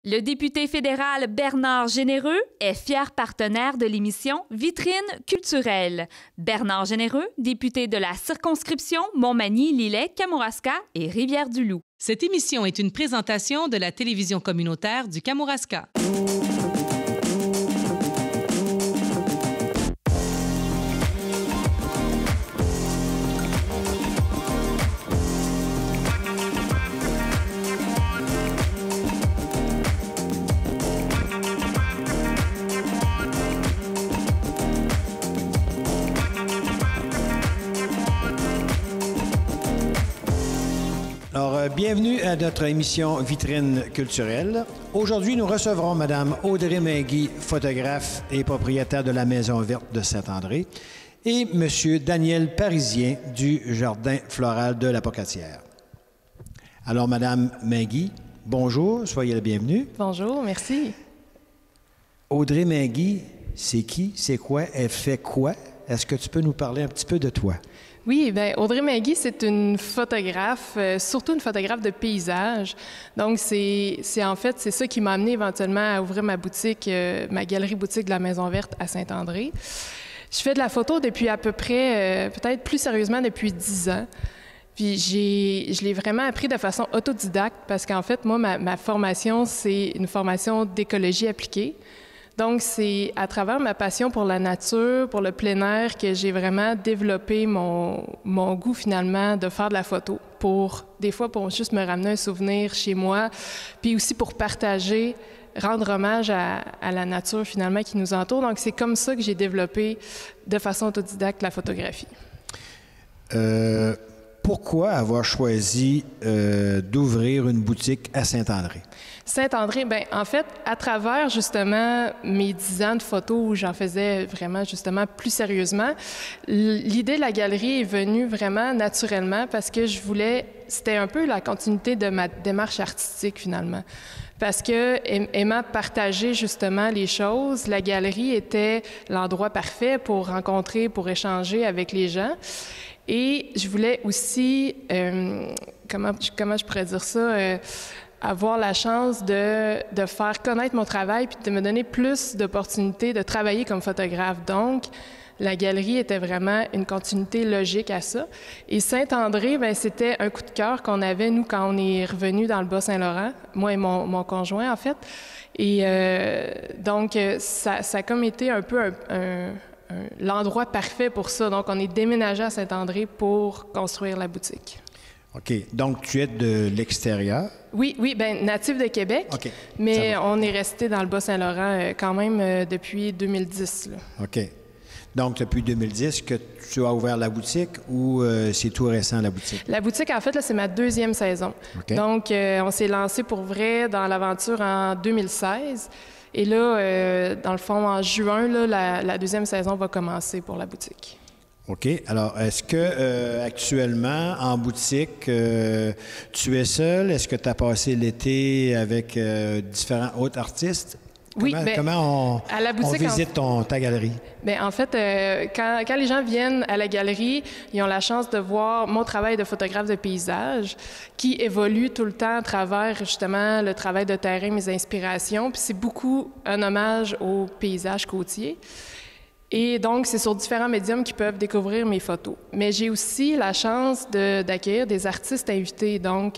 Le député fédéral Bernard Généreux est fier partenaire de l'émission Vitrine culturelle. Bernard Généreux, député de la circonscription Montmagny-Lillet-Kamouraska et Rivière-du-Loup. Cette émission est une présentation de la télévision communautaire du Kamouraska. Alors, bienvenue à notre émission Vitrine culturelle. Aujourd'hui, nous recevrons Mme Audrey Mainguy, photographe et propriétaire de la Maison verte de Saint-André, et M. Daniel Parisien du Jardin floral de la Pocatière. Alors, Mme Mainguy, bonjour, soyez la bienvenue. Bonjour, merci. Audrey Mainguy, c'est qui? C'est quoi? Elle fait quoi? Est-ce que tu peux nous parler un petit peu de toi? Oui, bien, Audrey Mainguy, c'est une photographe, surtout une photographe de paysage. Donc, c'est ça qui m'a amené éventuellement à ouvrir ma boutique, ma galerie boutique de la Maison verte à Saint-André. Je fais de la photo depuis à peu près, peut-être plus sérieusement depuis 10 ans. Puis je l'ai vraiment appris de façon autodidacte parce qu'en fait, moi, ma formation, c'est une formation d'écologie appliquée. Donc, c'est à travers ma passion pour la nature, pour le plein air, que j'ai vraiment développé mon goût, finalement, de faire de la photo. Des fois, pour juste me ramener un souvenir chez moi, puis aussi pour partager, rendre hommage à la nature, finalement, qui nous entoure. Donc, c'est comme ça que j'ai développé, de façon autodidacte, la photographie. Pourquoi avoir choisi d'ouvrir une boutique à Saint-André? Saint-André, bien, en fait, à travers, justement, mes 10 ans de photos où j'en faisais vraiment, justement, plus sérieusement, l'idée de la galerie est venue vraiment naturellement parce que c'était un peu la continuité de ma démarche artistique, finalement. Parce que, aimant partager, justement, les choses, la galerie était l'endroit parfait pour rencontrer, pour échanger avec les gens. Et je voulais aussi, comment je pourrais dire ça, avoir la chance de faire connaître mon travail puis de me donner plus d'opportunités de travailler comme photographe. Donc, la galerie était vraiment une continuité logique à ça. Et Saint-André, bien, c'était un coup de cœur qu'on avait, nous, quand on est revenus dans le Bas-Saint-Laurent, moi et mon conjoint, en fait. Et donc, ça a comme été un peu l'endroit parfait pour ça. Donc, on est déménagé à Saint-André pour construire la boutique. OK. Donc, tu es de l'extérieur? Oui, bien, natif de Québec, OK. Mais on est resté dans le Bas-Saint-Laurent quand même depuis 2010. Là. OK. Donc, depuis 2010 que tu as ouvert la boutique ou c'est tout récent, la boutique? La boutique, en fait, là, c'est ma 2e saison. Okay. Donc, on s'est lancé pour vrai dans l'aventure en 2016. Et là, dans le fond, en juin, là, la 2e saison va commencer pour la boutique. OK. Alors, est-ce que actuellement, en boutique, tu es seul? Est-ce que tu as passé l'été avec différents autres artistes? Comment on visite ta galerie? Bien, en fait, quand les gens viennent à la galerie, ils ont la chance de voir mon travail de photographe de paysage qui évolue tout le temps à travers, justement, le travail de terrain, mes inspirations. Puis c'est beaucoup un hommage au paysage côtier. Et donc, c'est sur différents médiums qu'ils peuvent découvrir mes photos. Mais j'ai aussi la chance d'accueillir des artistes invités. Donc,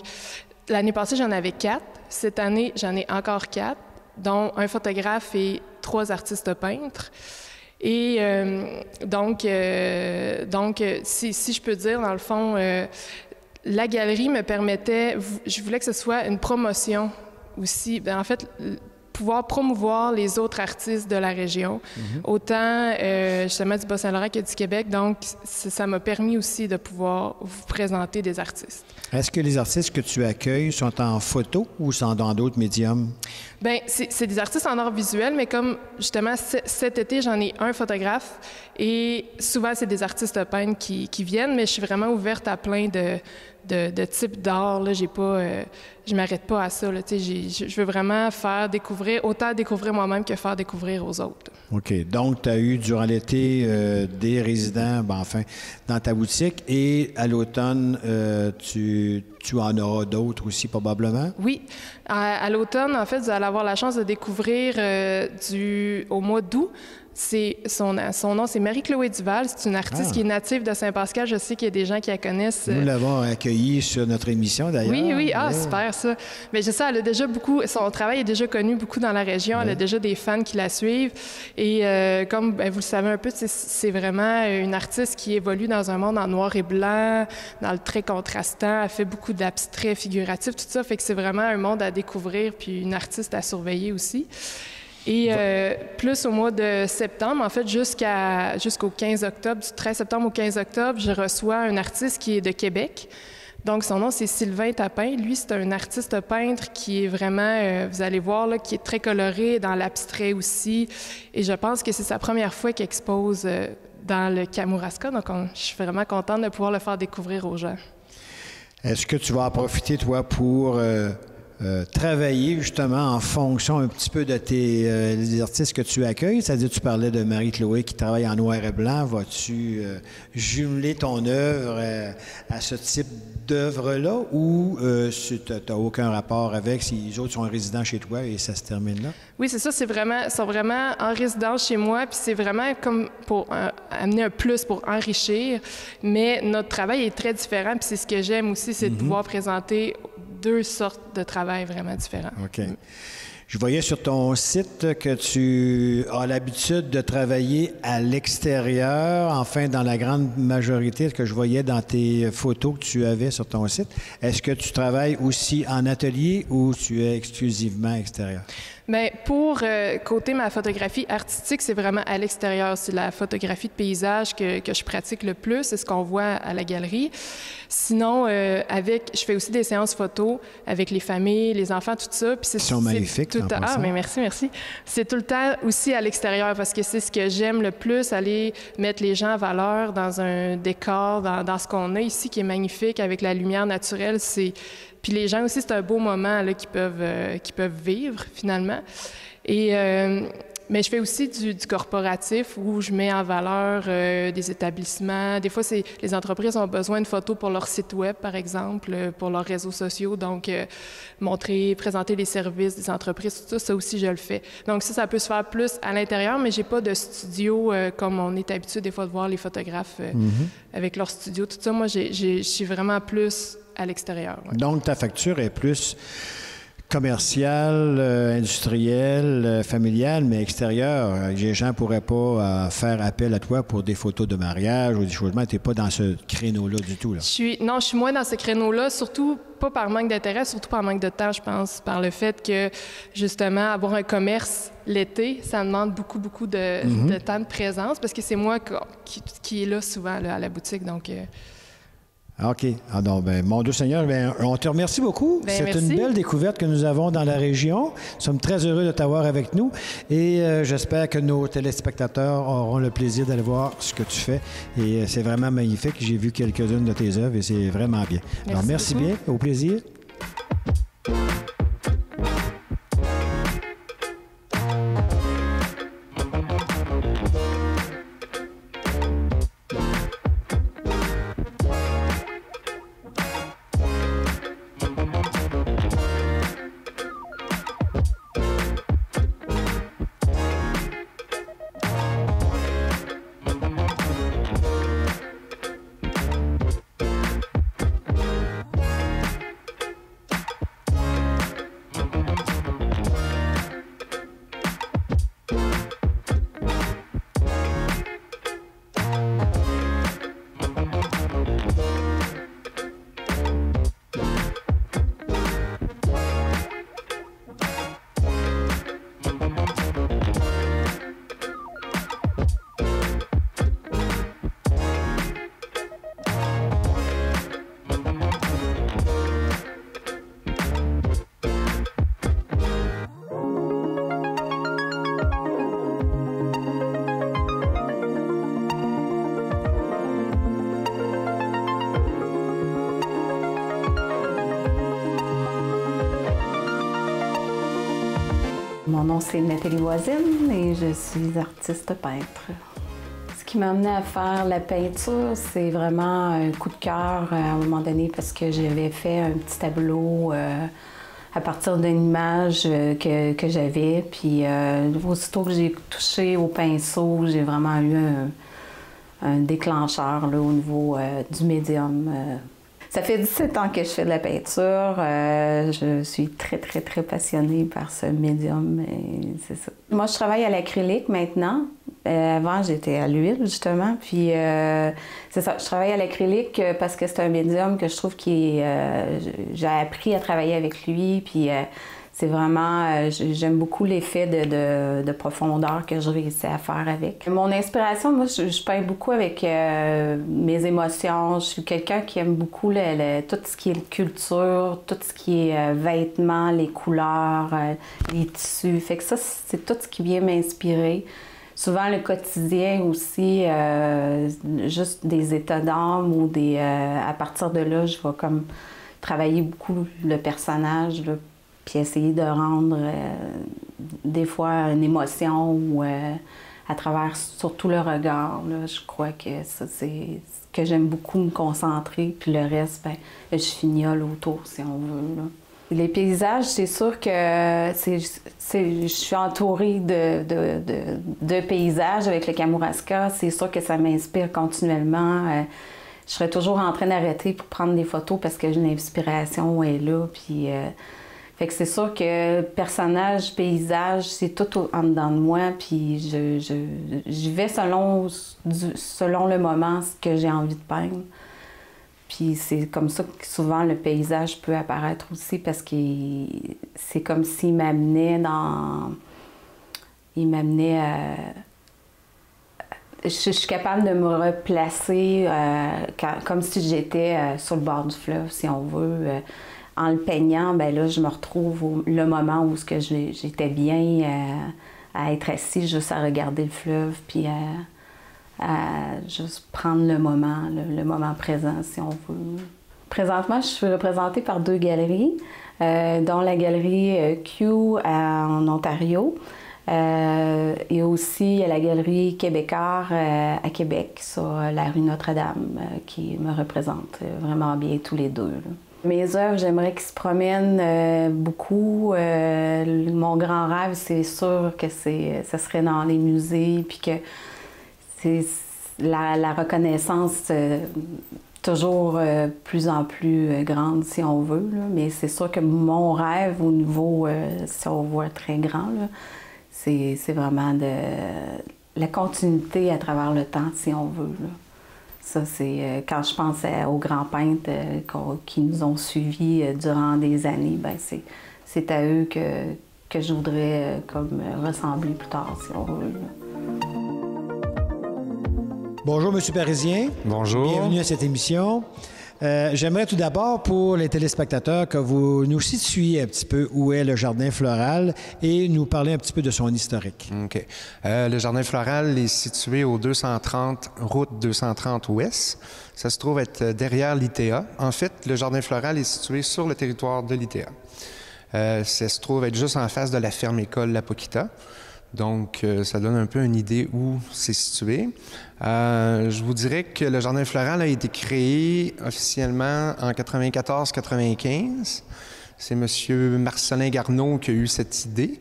l'année passée, j'en avais 4. Cette année, j'en ai encore 4, dont un photographe et 3 artistes peintres. Et donc, si je peux dire, dans le fond, la galerie me permettait, je voulais que ce soit une promotion aussi. Bien, en fait, pouvoir promouvoir les autres artistes de la région, autant justement du Bas-Saint-Laurent que du Québec. Donc, ça m'a permis aussi de pouvoir vous présenter des artistes. Est-ce que les artistes que tu accueilles sont en photo ou sont dans d'autres médiums? Bien, c'est des artistes en art visuel, mais comme justement cet été, j'en ai un photographe et souvent, c'est des artistes peintres qui viennent, mais je suis vraiment ouverte à plein de type d'art. Là, je m'arrête pas à ça. Là, je veux vraiment autant découvrir moi-même que faire découvrir aux autres. OK. Donc, tu as eu durant l'été des résidents, dans ta boutique, et à l'automne, tu en auras d'autres aussi, probablement? Oui. À l'automne, en fait, vous allez avoir la chance de découvrir au mois d'août. Son nom, c'est Marie-Chloé Duval. C'est une artiste qui est native de Saint-Pascal. Je sais qu'il y a des gens qui la connaissent. Nous l'avons accueillie sur notre émission, d'ailleurs. Oui. Ah, super, ça. Mais je sais, elle a déjà son travail est déjà connu beaucoup dans la région. Elle a déjà des fans qui la suivent. Et comme vous le savez un peu, c'est vraiment une artiste qui évolue dans un monde en noir et blanc, dans le très contrastant. Elle fait beaucoup d'abstraits figuratifs, tout ça. Fait que c'est vraiment un monde à découvrir, puis une artiste à surveiller aussi. Et plus au mois de septembre, en fait, jusqu'au 15 octobre, du 13 septembre au 15 octobre, je reçois un artiste qui est de Québec. Donc, son nom, c'est Sylvain Tapin. Lui, c'est un artiste peintre qui est vraiment, vous allez voir, là, qui est très coloré, dans l'abstrait aussi. Et je pense que c'est sa première fois qu'il expose dans le Kamouraska. Donc, je suis vraiment contente de pouvoir le faire découvrir aux gens. Est-ce que tu vas en profiter, toi, pour travailler justement en fonction un petit peu de les artistes que tu accueilles? C'est-à-dire, tu parlais de Marie-Chloé qui travaille en noir et blanc. Vas-tu jumeler ton œuvre à ce type d'œuvre-là ou tu n'as aucun rapport avec si les autres sont résidents chez toi et ça se termine là? Oui, c'est ça. Ils sont vraiment en résidence chez moi. Puis c'est vraiment comme pour amener un plus, pour enrichir. Mais notre travail est très différent. Puis c'est ce que j'aime aussi, c'est de pouvoir présenter deux sortes de travail vraiment différents. OK. Je voyais sur ton site que tu as l'habitude de travailler à l'extérieur, enfin dans la grande majorité, ce que je voyais dans tes photos que tu avais sur ton site. Est-ce que tu travailles aussi en atelier ou tu es exclusivement extérieur? Bien, pour côté ma photographie artistique, c'est vraiment à l'extérieur. C'est la photographie de paysage que je pratique le plus. C'est ce qu'on voit à la galerie. Sinon, je fais aussi des séances photos avec les familles, les enfants, tout ça. Puis ils sont magnifiques. Tout le temps. Ah, mais merci. C'est tout le temps aussi à l'extérieur parce que c'est ce que j'aime le plus, aller mettre les gens en valeur dans un décor, dans ce qu'on a ici qui est magnifique avec la lumière naturelle. Puis les gens aussi, c'est un beau moment là, qu'ils peuvent vivre, finalement. Mais je fais aussi du corporatif où je mets en valeur des établissements. Des fois, les entreprises ont besoin de photos pour leur site web, par exemple, pour leurs réseaux sociaux. Donc, présenter les services des entreprises, tout ça, ça aussi, je le fais. Donc, ça peut se faire plus à l'intérieur, mais j'ai pas de studio comme on est habitué des fois de voir les photographes avec leur studio. Tout ça, moi, je suis vraiment plus à l'extérieur. Ouais. Donc, ta facture est plus commerciale, industrielle, familiale, mais extérieure. Les gens ne pourraient pas faire appel à toi pour des photos de mariage ou des choses. Tu n'es pas dans ce créneau-là du tout. Là. Je suis moins dans ce créneau-là, surtout pas par manque d'intérêt, surtout par manque de temps, je pense, par le fait que, justement, avoir un commerce l'été, ça demande beaucoup de temps de présence parce que c'est moi qui est là souvent là, à la boutique, donc... OK. Ah non, mon Dieu Seigneur, on te remercie beaucoup. C'est merci. Une belle découverte que nous avons dans la région. Nous sommes très heureux de t'avoir avec nous et j'espère que nos téléspectateurs auront le plaisir d'aller voir ce que tu fais. Et c'est vraiment magnifique. J'ai vu quelques-unes de tes œuvres et c'est vraiment bien. Alors, merci bien. Au plaisir. Mon nom, c'est Nathalie Voisine et je suis artiste peintre. Ce qui m'a amené à faire la peinture, c'est vraiment un coup de cœur à un moment donné parce que j'avais fait un petit tableau à partir d'une image que j'avais. Puis aussitôt que j'ai touché au pinceau, j'ai vraiment eu un déclencheur là, au niveau du médium. Ça fait 17 ans que je fais de la peinture. Je suis très, très, très passionnée par ce médium. C'est ça. Moi, je travaille à l'acrylique maintenant. Avant, j'étais à l'huile, justement. Puis, c'est ça. Je travaille à l'acrylique parce que c'est un médium que je trouve qui j'ai appris à travailler avec lui. Puis, c'est vraiment... j'aime beaucoup l'effet de profondeur que je réussis à faire avec. Mon inspiration, moi, je peins beaucoup avec mes émotions. Je suis quelqu'un qui aime beaucoup tout ce qui est culture, tout ce qui est vêtements, les couleurs, les tissus. Fait que ça, c'est tout ce qui vient m'inspirer. Souvent, le quotidien aussi, juste des états d'âme ou à partir de là, je vais comme travailler beaucoup le personnage, là, puis essayer de rendre des fois une émotion ou à travers surtout le regard. Là, je crois que ça, c'est ce que j'aime beaucoup me concentrer, puis le reste, ben, je fignole autour, si on veut. Là. Les paysages, c'est sûr que je suis entourée de paysages avec le Kamouraska. C'est sûr que ça m'inspire continuellement. Je serais toujours en train d'arrêter pour prendre des photos parce que l'inspiration est là. Puis, fait que c'est sûr que personnage, paysage, c'est tout en dedans de moi. Puis j'y vais selon le moment ce que j'ai envie de peindre. Puis c'est comme ça que souvent le paysage peut apparaître aussi parce que c'est comme s'il m'amenait dans... Il m'amenait à... Je suis capable de me replacer comme si j'étais sur le bord du fleuve, si on veut. En le peignant, ben là, je me retrouve le moment où j'étais bien à être assis, juste à regarder le fleuve, puis à juste prendre le moment présent, si on veut. Présentement, je suis représentée par 2 galeries, dont la galerie Q en Ontario, et aussi la galerie Québécois à Québec, sur la rue Notre-Dame, qui me représente vraiment bien tous les 2. Là. Mes œuvres, j'aimerais qu'ils se promènent beaucoup. Mon grand rêve, c'est sûr que ça serait dans les musées, puis que c'est la reconnaissance toujours plus en plus grande, si on veut. Là. Mais c'est sûr que mon rêve, au niveau, si on voit très grand, là, c'est vraiment la continuité à travers le temps, si on veut. Là. Ça, c'est quand je pense aux grands peintres qui nous ont suivis durant des années, ben c'est à eux que je voudrais comme ressembler plus tard, si on veut. Là. Bonjour, M. Parisien. Bonjour. Bienvenue à cette émission. J'aimerais tout d'abord, pour les téléspectateurs, que vous nous situiez un petit peu où est le Jardin Floral et nous parler un petit peu de son historique. OK. Le Jardin Floral est situé au 230, route 230 Ouest. Ça se trouve être derrière l'ITA. En fait, le Jardin Floral est situé sur le territoire de l'ITA. Ça se trouve être juste en face de la ferme-école La Poquita. Donc, ça donne un peu une idée où c'est situé. Je vous dirais que le Jardin Floral a été créé officiellement en 94-95. C'est M. Marcelin Garneau qui a eu cette idée.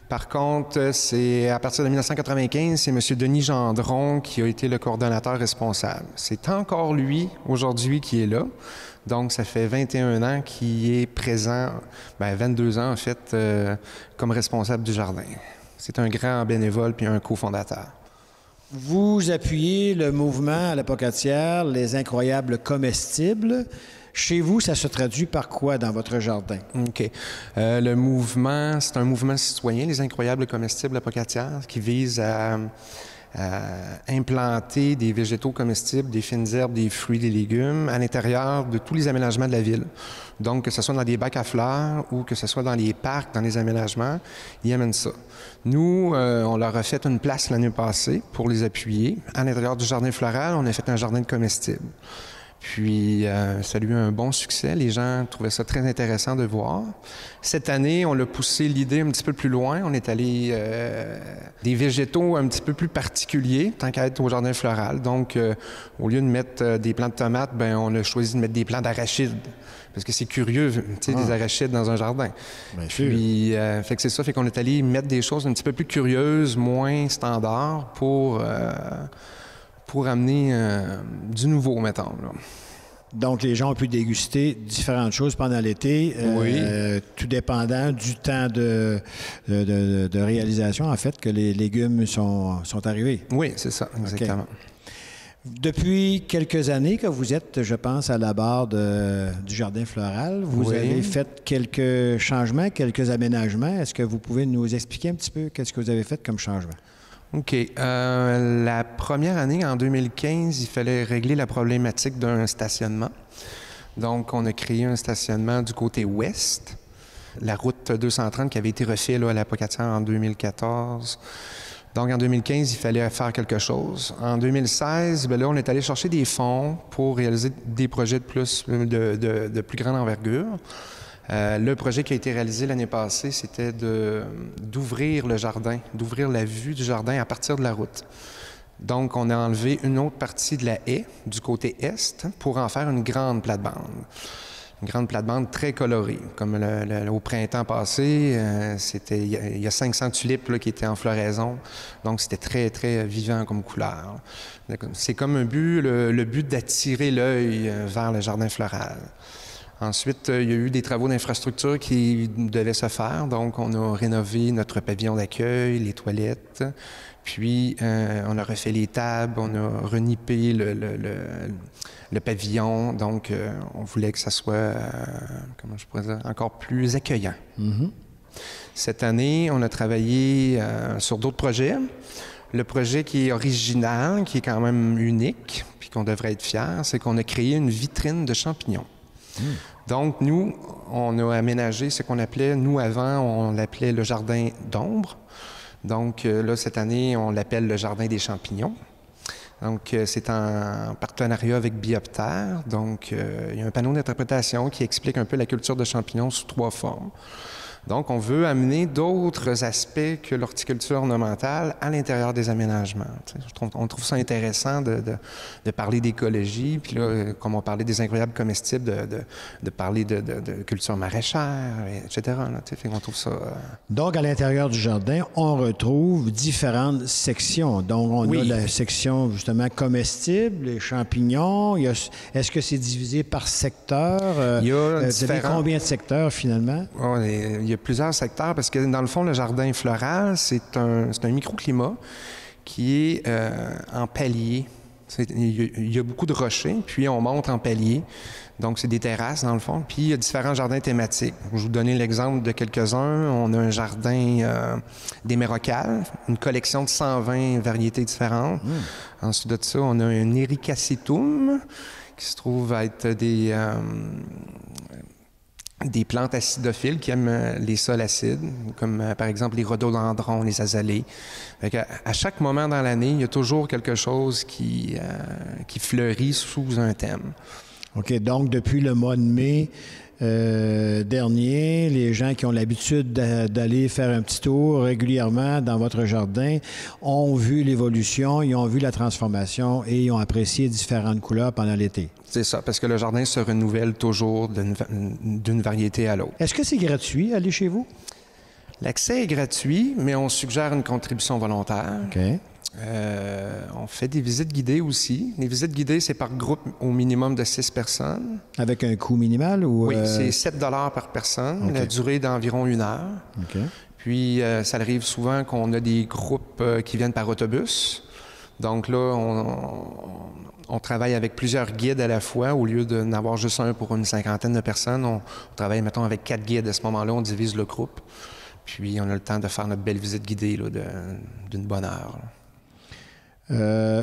Par contre, c'est à partir de 1995, c'est M. Denis Gendron qui a été le coordonnateur responsable. C'est encore lui, aujourd'hui, qui est là. Donc, ça fait 21 ans qu'il est présent, 22 ans en fait, comme responsable du jardin. C'est un grand bénévole puis un cofondateur. Vous appuyez le mouvement à la Pocatière, les incroyables comestibles. Chez vous, ça se traduit par quoi dans votre jardin? OK. Le mouvement, c'est un mouvement citoyen, les incroyables comestibles à Pocatière, qui vise à implanter des végétaux comestibles, des fines herbes, des fruits, des légumes à l'intérieur de tous les aménagements de la ville. Donc, que ce soit dans des bacs à fleurs ou que ce soit dans les parcs, dans les aménagements, ils amènent ça. Nous, on leur a fait une place l'année passée pour les appuyer. À l'intérieur du jardin floral, on a fait un jardin de comestibles. Puis, ça a eu un bon succès. Les gens trouvaient ça très intéressant de voir. Cette année, on a poussé l'idée un petit peu plus loin. On est allé des végétaux un petit peu plus particuliers, tant qu'à être au jardin floral. Donc, au lieu de mettre des plants de tomates, ben, on a choisi de mettre des plants d'arachides. Parce que c'est curieux, tu sais, des arachides dans un jardin. Bien sûr. Puis, fait que c'est ça, fait qu'on est allé mettre des choses un petit peu plus curieuses, moins standards, pour amener du nouveau, mettons. Là. Donc, les gens ont pu déguster différentes choses pendant l'été, Oui. tout dépendant du temps de réalisation, en fait, que les légumes sont arrivés. Oui, c'est ça, exactement. Okay. Depuis quelques années que vous êtes, je pense, à la barre du jardin floral, vous Oui. avez fait quelques changements, quelques aménagements. Est-ce que vous pouvez nous expliquer un petit peu qu'est-ce que vous avez fait comme changement? OK. La première année, en 2015, il fallait régler la problématique d'un stationnement. Donc, on a créé un stationnement du côté ouest. La route 230 qui avait été refaite là, à la Pocatière en 2014. Donc, en 2015, il fallait faire quelque chose. En 2016, bien là, on est allé chercher des fonds pour réaliser des projets de plus grande envergure. Le projet qui a été réalisé l'année passée, c'était d'ouvrir le jardin, d'ouvrir la vue du jardin à partir de la route. Donc, on a enlevé une autre partie de la haie du côté est pour en faire une grande plate-bande. Une grande plate-bande très colorée. Comme au printemps passé, il y a 500 tulipes là, qui étaient en floraison. Donc, c'était très, très vivant comme couleur. C'est comme le but d'attirer l'œil vers le jardin floral. Ensuite, il y a eu des travaux d'infrastructure qui devaient se faire. Donc, on a rénové notre pavillon d'accueil, les toilettes. Puis, on a refait les tables, on a renippé le pavillon. Donc, on voulait que ça soit, comment je pourrais dire, encore plus accueillant. Mm-hmm. Cette année, on a travaillé sur d'autres projets. Le projet qui est original, qui est quand même unique, puis qu'on devrait être fier, c'est qu'on a créé une vitrine de champignons. Mm. Donc, nous, on a aménagé ce qu'on appelait, nous, avant, on l'appelait le jardin d'ombre. Donc, là, cette année, on l'appelle le jardin des champignons. Donc, c'est en partenariat avec Bioptère. Donc, il y a un panneau d'interprétation qui explique un peu la culture de champignons sous 3 formes. Donc, on veut amener d'autres aspects que l'horticulture ornementale à l'intérieur des aménagements. On trouve ça intéressant de parler d'écologie, puis là, comme on parlait des incroyables comestibles, de parler de culture maraîchère, etc. On trouve ça... Donc, à l'intérieur du jardin, on retrouve différentes sections. Donc, on a la section, justement, comestible, les champignons. Est-ce que c'est divisé par secteur? Il y a vous avez combien de secteurs, finalement? Il y a plusieurs secteurs parce que, dans le fond, le jardin floral, c'est un microclimat qui est en palier. Il y a beaucoup de rochers, puis on monte en palier. Donc, c'est des terrasses, dans le fond. Puis, il y a différents jardins thématiques. Je vais vous donner l'exemple de quelques-uns. On a un jardin des mérocales, une collection de 120 variétés différentes. Ensuite de ça, on a un Ericacetum, qui se trouve à être des plantes acidophiles qui aiment les sols acides, comme par exemple les rhododendrons, les azalées. À chaque moment dans l'année, il y a toujours quelque chose qui fleurit sous un thème. OK. Donc, depuis le mois de mai dernier, les gens qui ont l'habitude d'aller faire un petit tour régulièrement dans votre jardin ont vu l'évolution, ils ont vu la transformation et ils ont apprécié différentes couleurs pendant l'été. C'est ça, parce que le jardin se renouvelle toujours d'une variété à l'autre. Est-ce que c'est gratuit, aller chez vous? L'accès est gratuit, mais on suggère une contribution volontaire. OK. On fait des visites guidées aussi. Les visites guidées, c'est par groupe au minimum de 6 personnes. Avec un coût minimal? Ou Oui, c'est 7 $ par personne, okay. La durée d'environ 1 heure. OK. Puis, ça arrive souvent qu'on a des groupes qui viennent par autobus. Donc là, on travaille avec plusieurs guides à la fois. Au lieu d'en avoir juste un pour une 50aine de personnes, on travaille, mettons, avec 4 guides. À ce moment-là, on divise le groupe. Puis, on a le temps de faire notre belle visite guidée là, d'une bonne heure.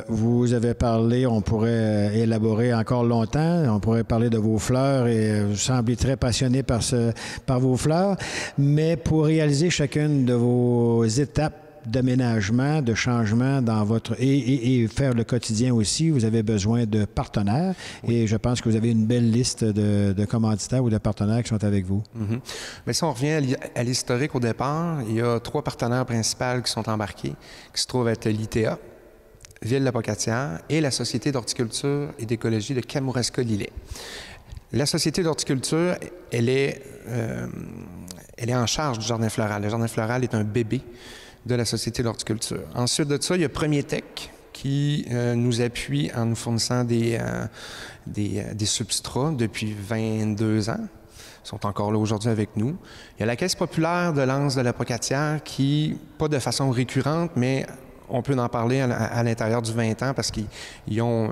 Vous avez parlé, on pourrait élaborer encore longtemps, on pourrait parler de vos fleurs et vous semblez très passionné par vos fleurs, mais pour réaliser chacune de vos étapes d'aménagement, de changement dans votre... Et faire le quotidien aussi, vous avez besoin de partenaires. Oui. Et je pense que vous avez une belle liste de commanditaires ou de partenaires qui sont avec vous. Mm-hmm. Mais si on revient à l'historique au départ, il y a 3 partenaires principaux qui sont embarqués, qui se trouvent être l'ITA, Ville-la-Pocatière et la Société d'horticulture et d'écologie de Kamouraska-Lillet. La Société d'horticulture, elle est en charge du jardin floral. Le jardin floral est un bébé de la Société d'horticulture. Ensuite de ça, il y a Premier Tech qui nous appuie en nous fournissant des substrats depuis 22 ans. Ils sont encore là aujourd'hui avec nous. Il y a la Caisse populaire de l'Anse de la Pocatière qui, pas de façon récurrente, mais on peut en parler à l'intérieur du 20 ans parce qu'ils ont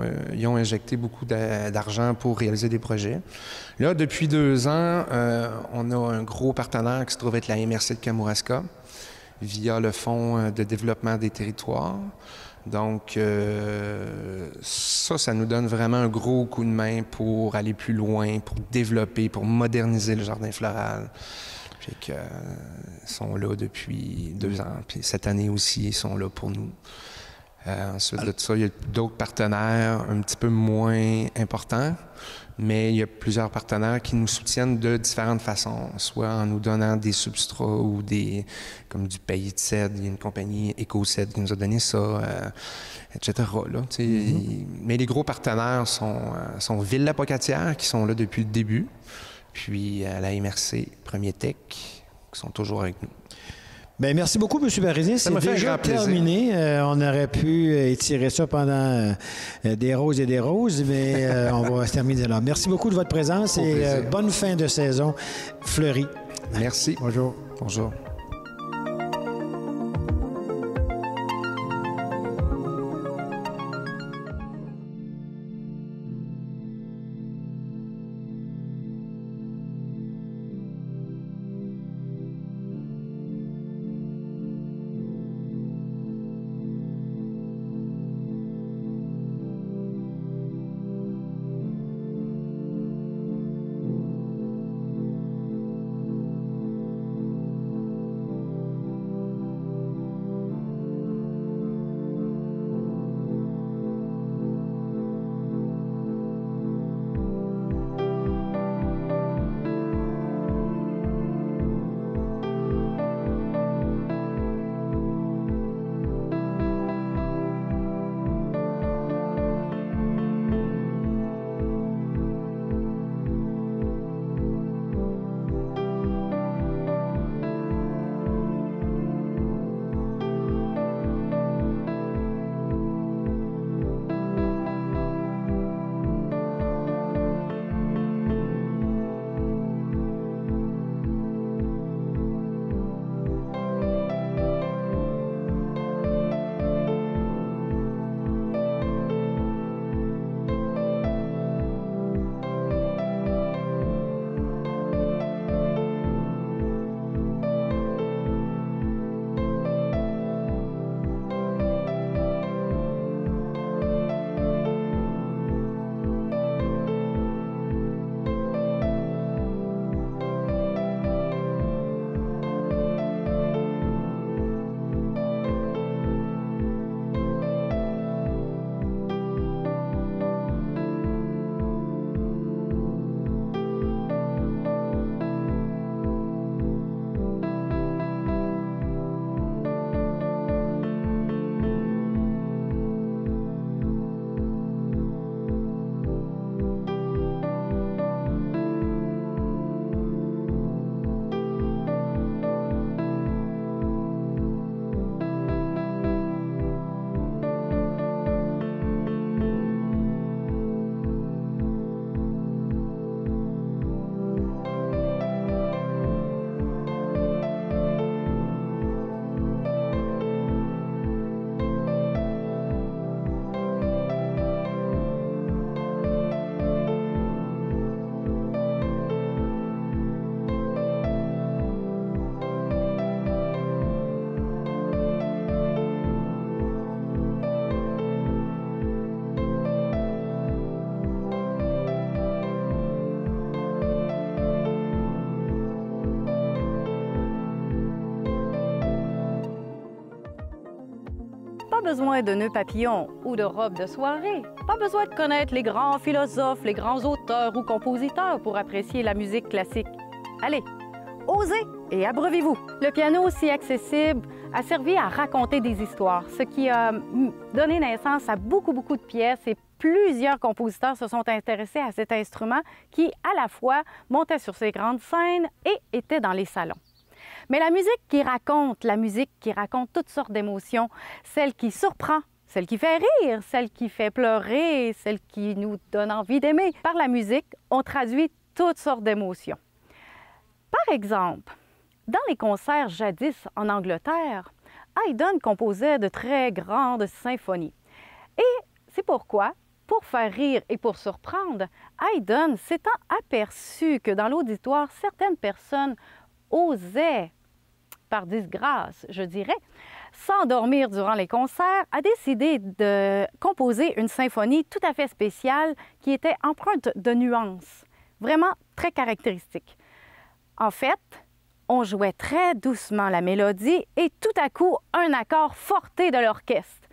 injecté beaucoup d'argent pour réaliser des projets. Là, depuis 2 ans, on a un gros partenaire qui se trouve être la MRC de Kamouraska via le Fonds de développement des territoires. Donc, ça nous donne vraiment un gros coup de main pour aller plus loin, pour développer, pour moderniser le jardin floral. Ils sont là depuis 2 ans. Puis cette année aussi, ils sont là pour nous. Ensuite de ça, il y a d'autres partenaires un petit peu moins importants, mais il y a plusieurs partenaires qui nous soutiennent de différentes façons, soit en nous donnant des substrats ou comme du paillis de cèdre. Il y a une compagnie EcoCèdre qui nous a donné ça, etc. Là, mais les gros partenaires sont Ville-la-Pocatière, qui sont là depuis le début, puis à la MRC, Premier Tech, qui sont toujours avec nous. Bien, merci beaucoup, M. Parisien. C'est déjà terminé. On aurait pu étirer ça pendant des roses et des roses, mais on va se terminer là. Merci beaucoup de votre présence et bonne fin de saison fleurie. Merci. Bonjour. Bonjour. Pas besoin de nœuds papillons ou de robes de soirée. Pas besoin de connaître les grands philosophes, les grands auteurs ou compositeurs pour apprécier la musique classique. Allez, osez et abreuvez-vous. Le piano, si accessible, a servi à raconter des histoires, ce qui a donné naissance à beaucoup de pièces et plusieurs compositeurs se sont intéressés à cet instrument qui, à la fois, montait sur ces grandes scènes et était dans les salons. Mais la musique qui raconte toutes sortes d'émotions, celle qui surprend, celle qui fait rire, celle qui fait pleurer, celle qui nous donne envie d'aimer. Par la musique, on traduit toutes sortes d'émotions. Par exemple, dans les concerts jadis en Angleterre, Haydn composait de très grandes symphonies. Et c'est pourquoi, pour faire rire et pour surprendre, Haydn s'étant aperçu que dans l'auditoire, certaines personnes osaient, par disgrâce, je dirais, s'endormir durant les concerts, a décidé de composer une symphonie tout à fait spéciale qui était empreinte de nuances, vraiment très caractéristique. En fait, on jouait très doucement la mélodie et tout à coup, un accord forté de l'orchestre,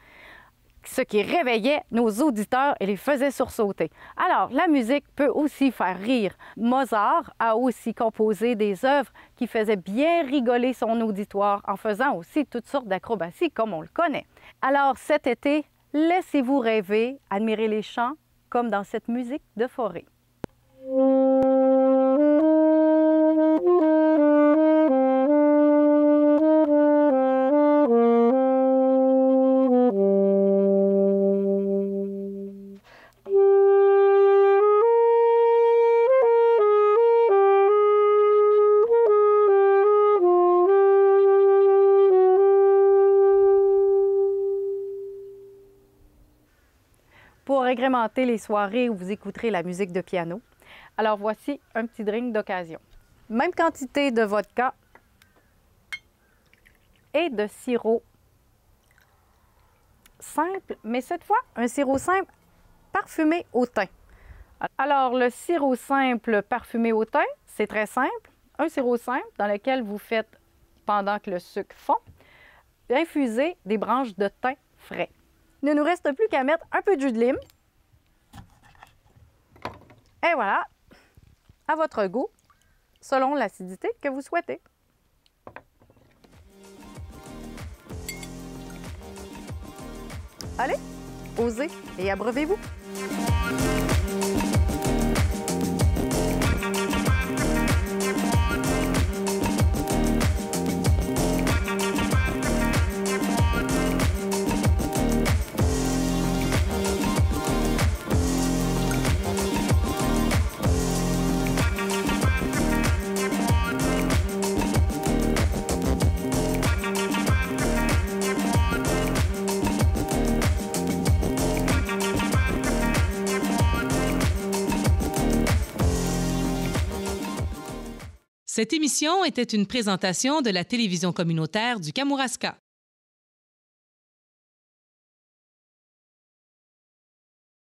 ce qui réveillait nos auditeurs et les faisait sursauter. Alors, la musique peut aussi faire rire. Mozart a aussi composé des œuvres qui faisaient bien rigoler son auditoire en faisant aussi toutes sortes d'acrobaties comme on le connaît. Alors, cet été, laissez-vous rêver, admirez les chants comme dans cette musique de forêt. Pour agrémenter les soirées où vous écouterez la musique de piano, alors voici un petit drink d'occasion. Même quantité de vodka et de sirop simple, mais cette fois, un sirop simple parfumé au thym. Alors, le sirop simple parfumé au thym, c'est très simple. Un sirop simple dans lequel vous faites, pendant que le sucre fond, infuser des branches de thym frais. Il ne nous reste plus qu'à mettre un peu de jus de lime. Et voilà, à votre goût, selon l'acidité que vous souhaitez. Allez, osez et abreuvez-vous. Cette émission était une présentation de la télévision communautaire du Kamouraska.